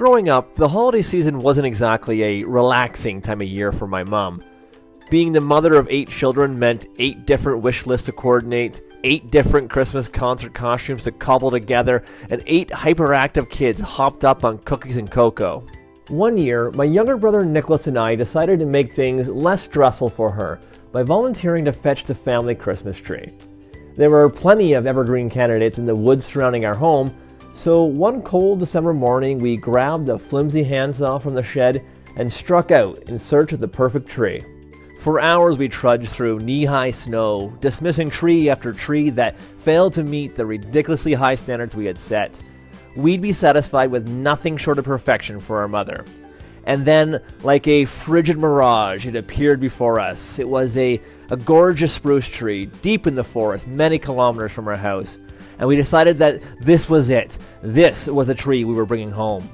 Growing up, the holiday season wasn't exactly a relaxing time of year for my mom. Being the mother of 8 children meant 8 different wish lists to coordinate, 8 different Christmas concert costumes to cobble together, and 8 hyperactive kids hopped up on cookies and cocoa. One year, my younger brother Nicholas and I decided to make things less stressful for her by volunteering to fetch the family Christmas tree. There were plenty of evergreen candidates in the woods surrounding our home, so one cold December morning we grabbed a flimsy handsaw from the shed and struck out in search of the perfect tree. For hours we trudged through knee-high snow, dismissing tree after tree that failed to meet the ridiculously high standards we had set. We'd be satisfied with nothing short of perfection for our mother. And then, like a frigid mirage, it appeared before us. It was a gorgeous spruce tree, deep in the forest, many kilometers from our house. And we decided that this was it. This was the tree we were bringing home.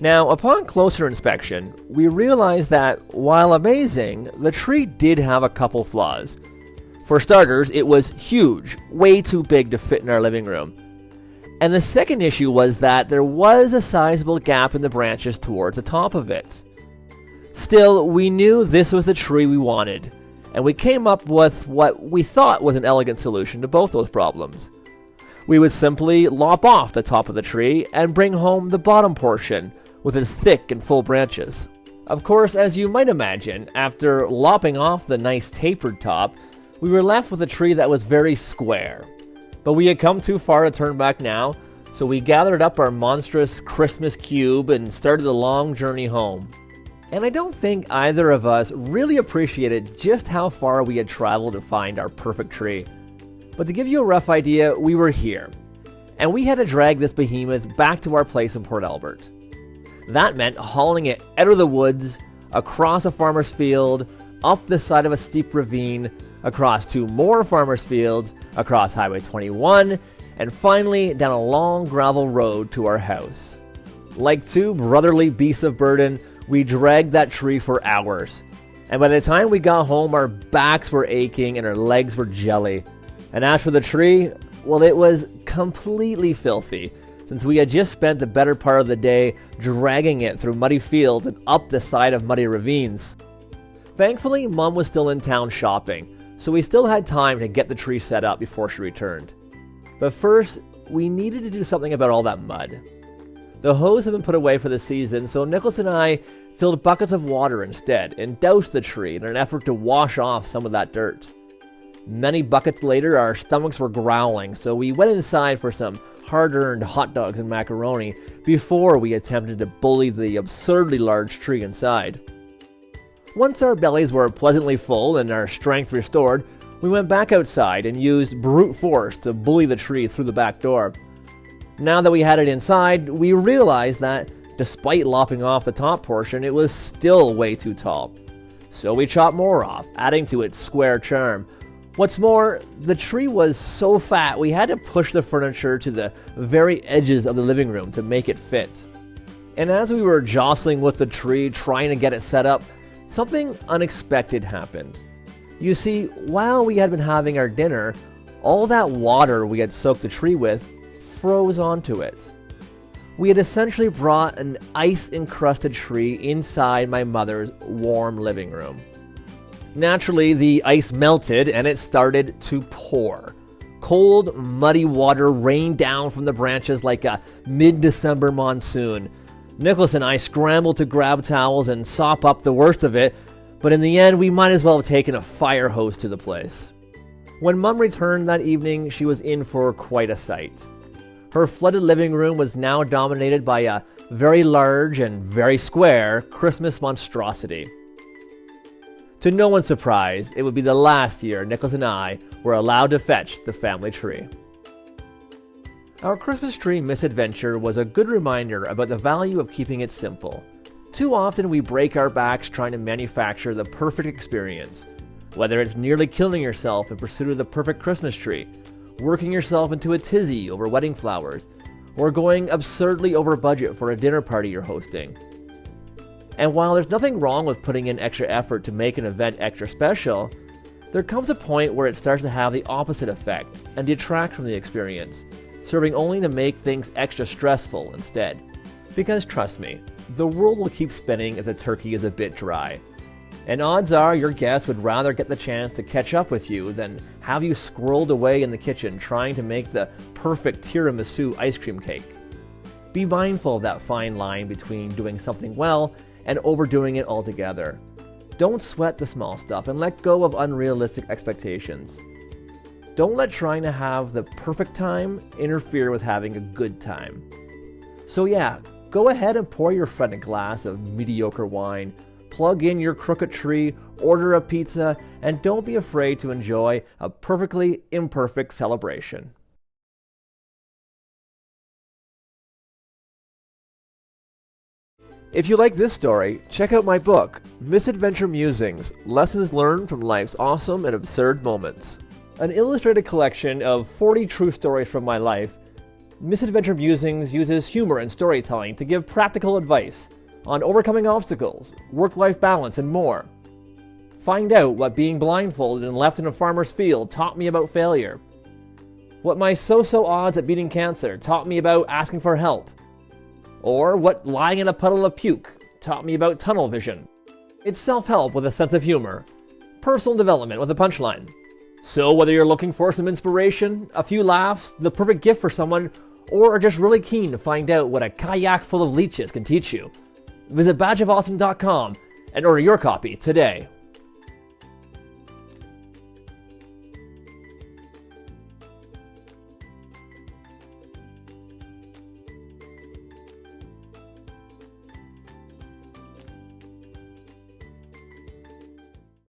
Now, upon closer inspection, we realized that, while amazing, the tree did have a couple flaws. For starters, it was huge, way too big to fit in our living room. And the second issue was that there was a sizable gap in the branches towards the top of it. Still, we knew this was the tree we wanted, and we came up with what we thought was an elegant solution to both those problems. We would simply lop off the top of the tree and bring home the bottom portion with its thick and full branches. Of course, as you might imagine, after lopping off the nice tapered top, we were left with a tree that was very square. But we had come too far to turn back now, so we gathered up our monstrous Christmas cube and started the long journey home. And I don't think either of us really appreciated just how far we had traveled to find our perfect tree. But to give you a rough idea, we were here, and we had to drag this behemoth back to our place in Port Albert. That meant hauling it out of the woods, across a farmer's field, up the side of a steep ravine, across 2 more farmers' fields, across Highway 21, and finally down a long gravel road to our house. Like 2 brotherly beasts of burden, we dragged that tree for hours. And by the time we got home, our backs were aching and our legs were jelly. And as for the tree, well, it was completely filthy, since we had just spent the better part of the day dragging it through muddy fields and up the side of muddy ravines. Thankfully, Mom was still in town shopping, so we still had time to get the tree set up before she returned. But first, we needed to do something about all that mud. The hose had been put away for the season, so Nicholas and I filled buckets of water instead and doused the tree in an effort to wash off some of that dirt. Many buckets later, our stomachs were growling, so we went inside for some hard-earned hot dogs and macaroni before we attempted to bully the absurdly large tree inside. Once our bellies were pleasantly full and our strength restored, we went back outside and used brute force to bully the tree through the back door. Now that we had it inside, we realized that, despite lopping off the top portion, it was still way too tall. So we chopped more off, adding to its square charm. What's more, the tree was so fat we had to push the furniture to the very edges of the living room to make it fit. And as we were jostling with the tree, trying to get it set up, something unexpected happened. You see, while we had been having our dinner, all that water we had soaked the tree with froze onto it. We had essentially brought an ice-encrusted tree inside my mother's warm living room. Naturally, the ice melted and it started to pour. Cold, muddy water rained down from the branches like a mid-December monsoon. Nicholas and I scrambled to grab towels and sop up the worst of it, but in the end, we might as well have taken a fire hose to the place. When Mum returned that evening, she was in for quite a sight. Her flooded living room was now dominated by a very large and very square Christmas monstrosity. To no one's surprise, it would be the last year Nicholas and I were allowed to fetch the family tree. Our Christmas tree misadventure was a good reminder about the value of keeping it simple. Too often we break our backs trying to manufacture the perfect experience, whether it's nearly killing yourself in pursuit of the perfect Christmas tree, working yourself into a tizzy over wedding flowers, or going absurdly over budget for a dinner party you're hosting. And while there's nothing wrong with putting in extra effort to make an event extra special, there comes a point where it starts to have the opposite effect and detract from the experience, serving only to make things extra stressful instead. Because trust me, the world will keep spinning if the turkey is a bit dry. And odds are your guests would rather get the chance to catch up with you than have you squirreled away in the kitchen trying to make the perfect tiramisu ice cream cake. Be mindful of that fine line between doing something well and overdoing it altogether. Don't sweat the small stuff and let go of unrealistic expectations. Don't let trying to have the perfect time interfere with having a good time. So yeah, go ahead and pour your friend a glass of mediocre wine, plug in your crooked tree, order a pizza, and don't be afraid to enjoy a perfectly imperfect celebration. If you like this story, check out my book, Misadventure Musings, Lessons Learned from Life's Awesome and Absurd Moments. An illustrated collection of 40 true stories from my life, Misadventure Musings uses humor and storytelling to give practical advice on overcoming obstacles, work-life balance, and more. Find out what being blindfolded and left in a farmer's field taught me about failure. What my so-so odds at beating cancer taught me about asking for help. Or what lying in a puddle of puke taught me about tunnel vision. It's self-help with a sense of humor. Personal development with a punchline. So whether you're looking for some inspiration, a few laughs, the perfect gift for someone, or are just really keen to find out what a kayak full of leeches can teach you, visit badgeofawesome.com and order your copy today.